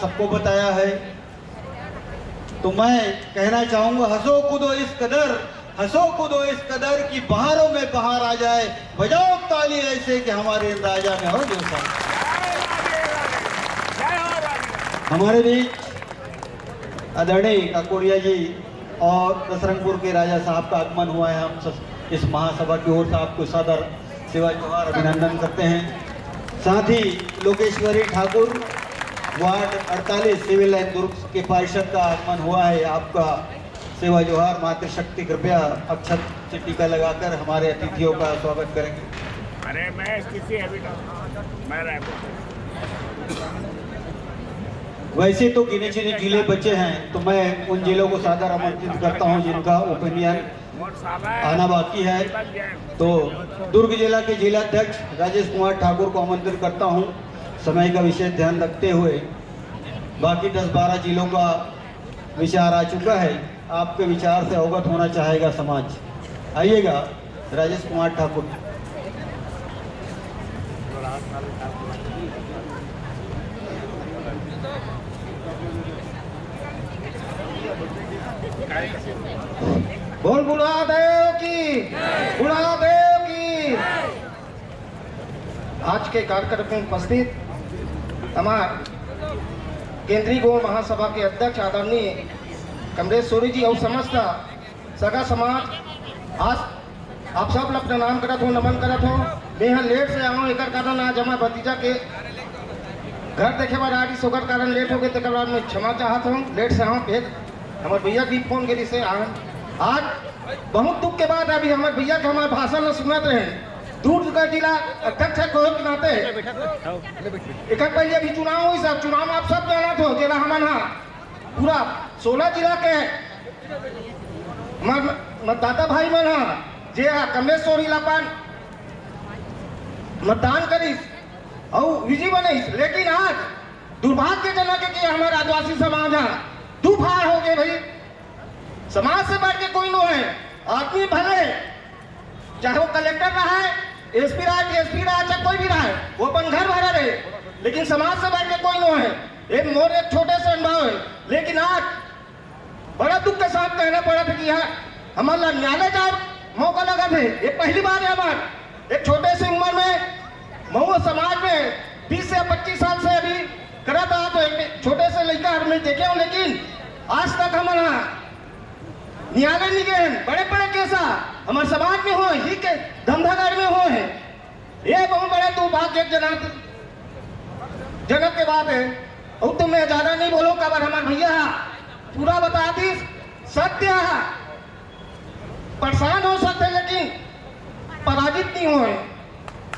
सबको बताया है। तो मैं कहना चाहूंगा, हंसो कूदो इस कदर, हंसो कूदो इस कदर कि बहारों में बहार आ जाए, बजाओ ताली ऐसे कि हमारे राजा में हो जो सा। हमारे बीच आदरणीय काकोड़िया जी और दसरंगपुर के राजा साहब का आगमन हुआ है। हम इस महासभा की ओर से आपको सादर सेवा जोहार अभिनंदन करते हैं। साथ ही Lokeshwari Thakur ward 48 civil line Durg के पार्षद का आगमन हुआ है। आपका सेवा जोहार। मातृशक्ति कृपया अक्षत से टीका लगाकर हमारे अतिथियों का स्वागत करेंगे। अरे मैं किसी मैं वैसे तो गिने चुने जिले बचे हैं, तो मैं उन जिलों को सादर आमंत्रित करता हूं जिनका ओपिनियन आना बाकी है। तो दुर्ग जिला के जिलाध्यक्ष राजेश कुमार ठाकुर को आमंत्रित करता हूं। समय का विशेष ध्यान रखते हुए बाकी 10-12 जिलों का विचार आ चुका है। आपके विचार से अवगत होना चाहेगा समाज। आइएगा राजेश कुमार ठाकुर। बोल बुढ़ादेव की, बुढ़ादेव की। आज के कार्यक्रम में उपस्थित तमाम केंद्रीय गौ महासभा के अध्यक्ष आदरणीय कमलेश सोरी जी और समस्त सगा समाज, आज आप सब अपना नाम करत हो, नमन करत हो। मैं यहाँ लेट से आऊँ, एक कारण आज हमारे भतीजा के घर देखे बाद आज सोकर कारण लेट हो गए, तो बाद मैं क्षमा चाहत हूँ। लेट से आऊँ, फिर हमारे भैया की फोन करी से आज बहुत दुख के बाद अभी हमारे भैया के हमारे भाषण में सुनते हैं। दूर का जिला अध्यक्ष है कोई के नाते एक पहले अभी चुनाव हुई सब, चुनाव में आप सब जाना हो जिला हमारे पूरा 16 जिला के मतदाता भाई मन जे कमलेश सोरी लापान मतदान करीस और विजय बनीस। लेकिन आज दुर्भाग्यजनक है कि हमारे आदिवासी समाज दो भाई हो गए। भाई समाज से बढ़ के कोई नो है। आदमी भले चाहे वो कलेक्टर रहा है, एसपी रहा है, डीएसपी रहा है, चाहे कोई भी रहा है, वो अपन घर भरा रहे, लेकिन समाज से बढ़ के कोई नो है। एक मोर एक छोटे से अनुभव है। लेकिन आज बड़ा दुख के साथ कहना पड़ा था कि हमारा न्यायालय का मौका लगा थे। ये पहली बार है हमारे एक छोटे से उम्र में मऊ समाज में 20 से 25 साल से अभी करा था, तो एक छोटे से लड़का हमने देखे हो, लेकिन आज तक हमारा न्यायालय नहीं गए। बड़े बड़े केसा हमारे समाज में हो ही के धंधागढ़ में हो है। ये बहुत बड़ा दुर्भाग्यजनक जगत के बात है। और तुम मैं ज्यादा नहीं बोलो कबर हमारे भैया पूरा बता दी सत्य है। परेशान हो सकते लेकिन पराजित नहीं हो।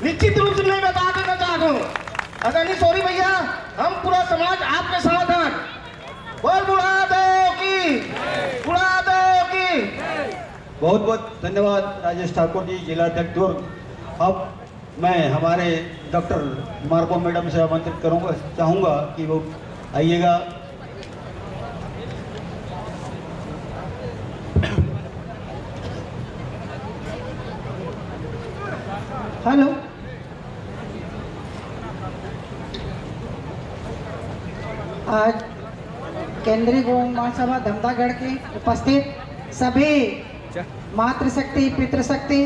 निश्चित रूप से मैं बता देना चाहता हूँ, अगर नहीं सॉरी भैया, हम पूरा समाज आपके साथ हैं। बोल बुढ़ादेव की, बुढ़ादेव की। बहुत बहुत धन्यवाद राजेश ठाकुर जी, जिलाध्यक्ष दुर्ग। अब मैं हमारे डॉक्टर मार्को मैडम से आमंत्रित करूंगा, चाहूंगा कि वो आइएगा। हेलो, आज केंद्रीय गौ महासभा धमदागढ़ के उपस्थित सभी मातृशक्ति, पितृशक्ति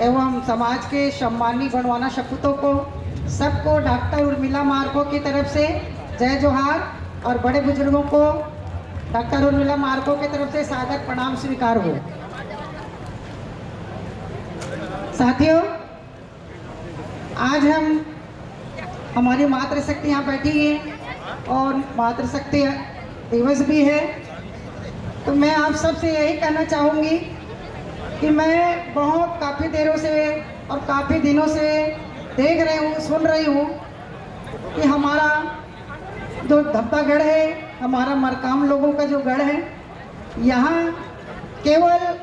एवं समाज के सम्मानी गणवाना शपूतों को सबको डॉक्टर उर्मिला मार्को की तरफ से जय जोहार और बड़े बुजुर्गों को डॉक्टर उर्मिला मार्को की तरफ से सादर प्रणाम स्वीकार हो। साथियों, आज हमारी मातृशक्ति यहाँ बैठी है और मातृशक्ति दिवस भी है। तो मैं आप सबसे यही कहना चाहूँगी कि मैं बहुत काफ़ी देरों से और काफ़ी दिनों से देख रही हूँ, सुन रही हूँ कि हमारा जो धमदागढ़ है, हमारा मरकाम लोगों का जो गढ़ है, यहाँ केवल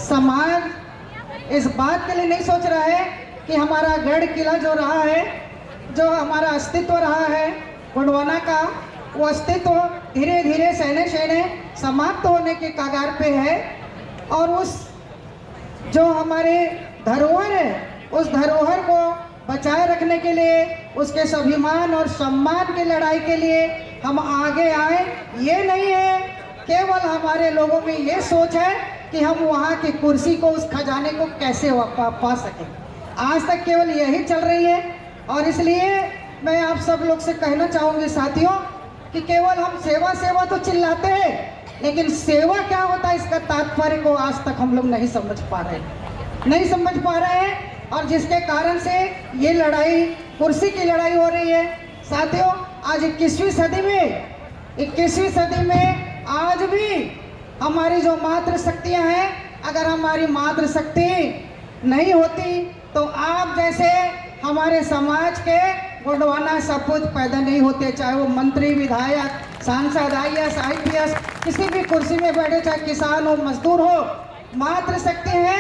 समाज इस बात के लिए नहीं सोच रहा है कि हमारा गढ़ किला जो रहा है, जो हमारा अस्तित्व रहा है गोंडवाना का, वो अस्तित्व धीरे धीरे सहने सहने समाप्त होने के कगार पे है। और उस जो हमारे धरोहर है, उस धरोहर को बचाए रखने के लिए उसके स्वाभिमान और सम्मान की लड़ाई के लिए हम आगे आए। ये नहीं है केवल हमारे लोगों में ये सोच है कि हम वहाँ की कुर्सी को, उस खजाने को कैसे पा सकें। आज तक केवल यही चल रही है। और इसलिए मैं आप सब लोग से कहना चाहूँगी साथियों कि केवल हम सेवा सेवा तो चिल्लाते हैं, लेकिन सेवा क्या होता है इसका तात्पर्य को आज तक हम लोग नहीं समझ पा रहे हैं। और जिसके कारण से ये लड़ाई, कुर्सी की लड़ाई हो रही है। साथियों, आज 21वीं सदी में आज भी हमारी जो मातृशक्तियाँ हैं, अगर हमारी मातृशक्ति नहीं होती तो आप जैसे हमारे समाज के गुणवाना सपूत पैदा नहीं होते, चाहे वो मंत्री, विधायक, सांसद, IAS, IPS, किसी भी कुर्सी में बैठे, चाहे किसान हो, मजदूर हो। मातृशक्ति है,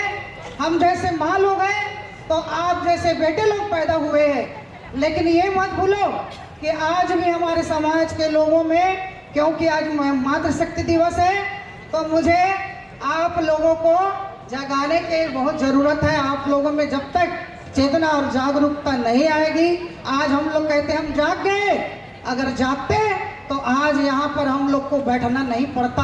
हम जैसे माँ लोग हैं तो आप जैसे बेटे लोग पैदा हुए हैं। लेकिन ये मत भूलो कि आज भी हमारे समाज के लोगों में, क्योंकि आज मातृशक्ति दिवस है, तो मुझे आप लोगों को जगाने की बहुत ज़रूरत है। आप लोगों में जब तक चेतना और जागरूकता नहीं आएगी, आज हम लोग कहते हैं हम जाग गए, अगर जागते तो आज यहाँ पर हम लोग को बैठना नहीं पड़ता,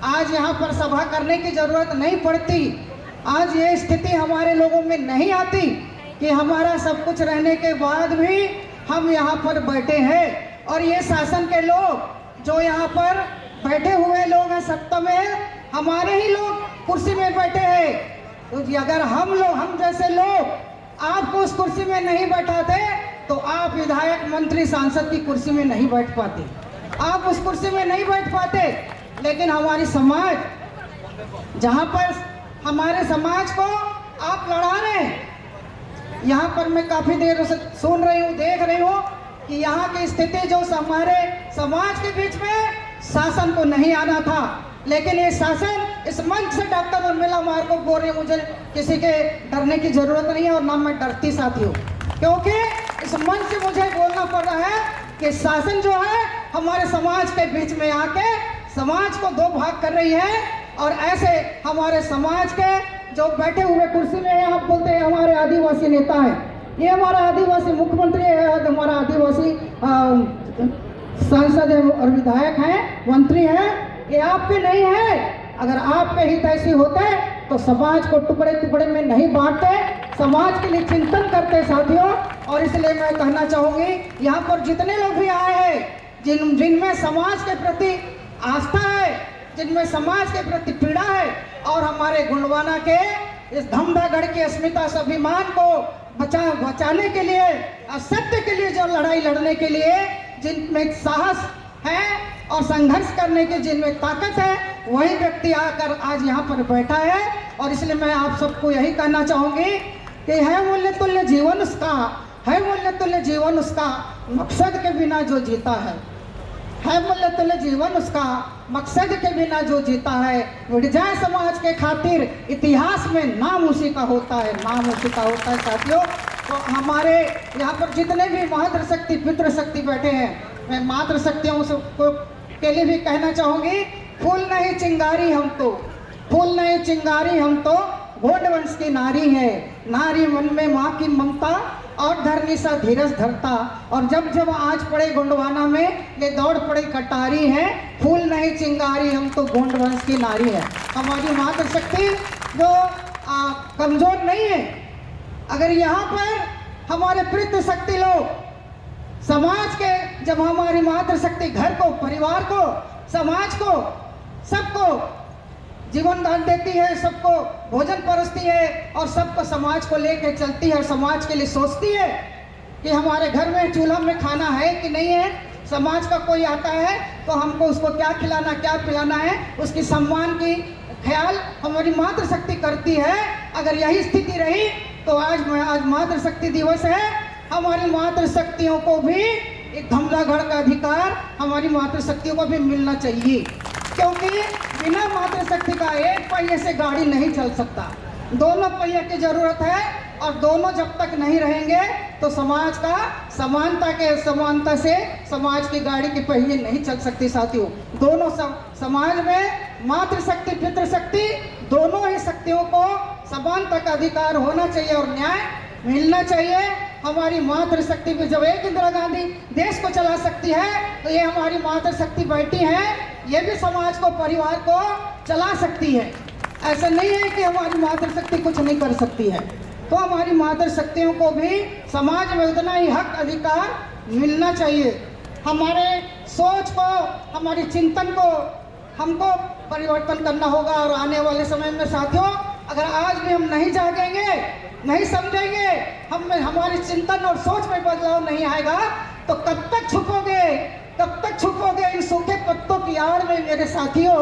आज यहाँ पर सभा करने की ज़रूरत नहीं पड़ती, आज ये स्थिति हमारे लोगों में नहीं आती कि हमारा सब कुछ रहने के बाद भी हम यहाँ पर बैठे हैं। और ये शासन के लोग जो यहाँ पर बैठे हुए लोग हैं, सत्ता में हमारे ही लोग कुर्सी में बैठे हैं। तो अगर हम जैसे लोग आपको उस कुर्सी में नहीं बैठाते तो आप विधायक, मंत्री, सांसद की कुर्सी में नहीं बैठ पाते, आप उस कुर्सी में नहीं बैठ पाते। लेकिन हमारी समाज, जहाँ पर हमारे समाज को आप लड़ा रहे हैं, यहाँ पर मैं काफ़ी देर से सुन रही हूँ, देख रही हूँ कि यहाँ की स्थिति जो हमारे समाज के बीच में शासन को नहीं आना था, लेकिन ये शासन इस मंच से डॉक्टर उर्मिला मार को बोल रही, मुझे किसी के डरने की ज़रूरत नहीं है और ना मैं डरती साथियों, क्योंकि इस मंच से मुझे बोलना पड़ रहा है कि शासन जो है हमारे समाज के बीच में आके समाज को दो भाग कर रही है। और ऐसे हमारे समाज के जो बैठे हुए कुर्सी में, आप बोलते हैं हमारे आदिवासी नेता है, ये हमारा आदिवासी मुख्यमंत्री है, हमारा आदिवासी सांसद और विधायक हैं, मंत्री हैं, ये आपके नहीं है। अगर आपके हित ऐसे होते तो समाज को टुकड़े टुकड़े में नहीं बांटते, समाज के लिए चिंतन करते साथियों। और इसलिए मैं कहना चाहूँगी, यहाँ पर जितने लोग भी आए हैं, जिनमें समाज के प्रति आस्था है, जिनमें समाज के प्रति पीड़ा है, और हमारे गुणवाना के इस धमदागढ़ की अस्मिता, स्वाभिमान को बचाने के लिए, सत्य के लिए जो लड़ाई लड़ने के लिए जिनमें साहस है और संघर्ष करने की जिनमें ताकत है, वही व्यक्ति आकर आज यहाँ पर बैठा है। और इसलिए मैं आप सबको यही कहना चाहूँगी कि है मूल्य तुल्य जीवन उसका, है मूल्य तुल्य जीवन उसका, मकसद के बिना जो जीता है मूल्य तुल्य जीवन उसका, मकसद के बिना जो जीता है। मिट जाए समाज के खातिर, इतिहास में नाम उसी का होता है, नाम उसी का होता है साथियों। तो हमारे यहाँ पर जितने भी मातृशक्ति, पितृशक्ति बैठे हैं, मैं मातृशक्तियों को के लिए भी कहना चाहूँगी, फूल नहीं चिंगारी हम तो, फूल नहीं चिंगारी हम तो गोंड वंश की नारी है, नारी मन में माँ की ममता और धरनी सा धीरज धरता। और जब जब आज पड़े गोंडवाना में, ये दौड़ पड़े कटारी है, फूल नहीं चिंगारी हम तो गोंड वंश की नारी है। हमारी मातृशक्ति जो कमजोर नहीं है। अगर यहाँ पर हमारे पितृशक्ति लोग समाज के, जब हमारी मातृशक्ति घर को, परिवार को, समाज को, सबको जीवन दान देती है, सबको भोजन परसती है और सबको समाज को लेकर चलती है और समाज के लिए सोचती है कि हमारे घर में चूल्हा में खाना है कि नहीं है, समाज का कोई आता है तो हमको उसको क्या खिलाना, क्या पिलाना है, उसकी सम्मान की ख्याल हमारी मातृशक्ति करती है। अगर यही स्थिति रही तो आज मातृशक्ति दिवस है, हमारी मातृशक्तियों को भी एक धमदागढ़ का अधिकार हमारी मातृशक्तियों को भी मिलना चाहिए, क्योंकि बिना मातृशक्ति का एक पहिए से गाड़ी नहीं चल सकता, दोनों पहिए की जरूरत है। और दोनों जब तक नहीं रहेंगे तो समाज का समानता से समाज की गाड़ी की पहिए नहीं चल सकती साथियों। दोनों समाज में मातृशक्ति, पितृशक्ति, दोनों ही शक्तियों को समानता का अधिकार होना चाहिए और न्याय मिलना चाहिए। हमारी मातृशक्ति भी, जब एक इंदिरा गांधी देश को चला सकती है तो ये हमारी मातृशक्ति बैठी है, ये भी समाज को, परिवार को चला सकती है। ऐसा नहीं है कि हमारी मातृशक्ति कुछ नहीं कर सकती है। तो हमारी मातृशक्तियों को भी समाज में उतना ही हक अधिकार मिलना चाहिए। हमारे सोच को, हमारे चिंतन को हमको परिवर्तन करना होगा। और आने वाले समय में साथियों, अगर आज भी हम नहीं जागेंगे, नहीं समझेंगे, हमारे चिंतन और सोच में बदलाव नहीं आएगा, तो कब तक छुपोगे, कब तक छुपोगे इन सूखे पत्तों की आड़ में मेरे साथियों,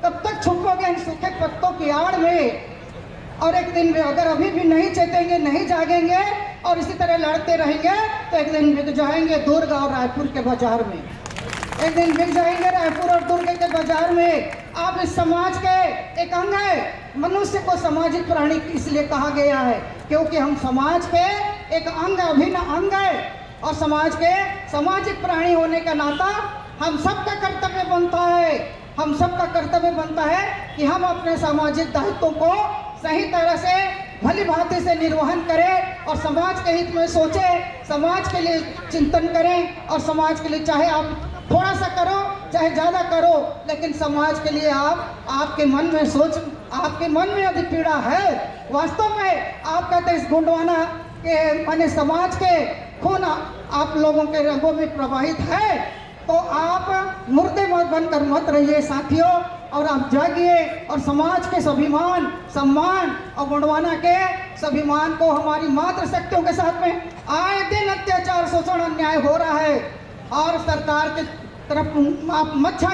कब तक छुपोगे इन सूखे पत्तों की आड़ में। और एक दिन भी अगर अभी भी नहीं चेतेंगे, नहीं जागेंगे और इसी तरह लड़ते रहेंगे तो एक दिन बिक जाएंगे दुर्ग और रायपुर के बाजार में। एक दिन बिक जाएंगे रायपुर और दुर्ग के बाजार में। आप इस समाज के एक अंग है। मनुष्य को सामाजिक प्राणी इसलिए कहा गया है क्योंकि हम समाज के एक अंग, अभिन्न अंग है। और समाज के सामाजिक प्राणी होने का नाता हम सबका कर्तव्य बनता है, हम सबका कर्तव्य बनता है कि हम अपने सामाजिक दायित्वों को सही तरह से भली भांति से निर्वहन करें और समाज के हित में सोचें, समाज के लिए चिंतन करें। और समाज के लिए चाहे आप थोड़ा सा करो, चाहे ज़्यादा करो, लेकिन समाज के लिए आपके मन में सोच, आपके मन में यदि पीड़ा है, वास्तव में आप कहते हैं इस गोंडवाना के माने समाज के खून आप लोगों के रंगों में प्रवाहित है, तो आप मुर्दे मत बनकर मत रहिए साथियों, और आप जागिए और समाज के स्वाभिमान, सम्मान और गोंडवाना के स्वाभिमान को, हमारी मातृशक्तियों के साथ में आए दिन अत्याचार, शोषण, अन्याय हो रहा है। और सरकार की तरफ आप मत झांकिए।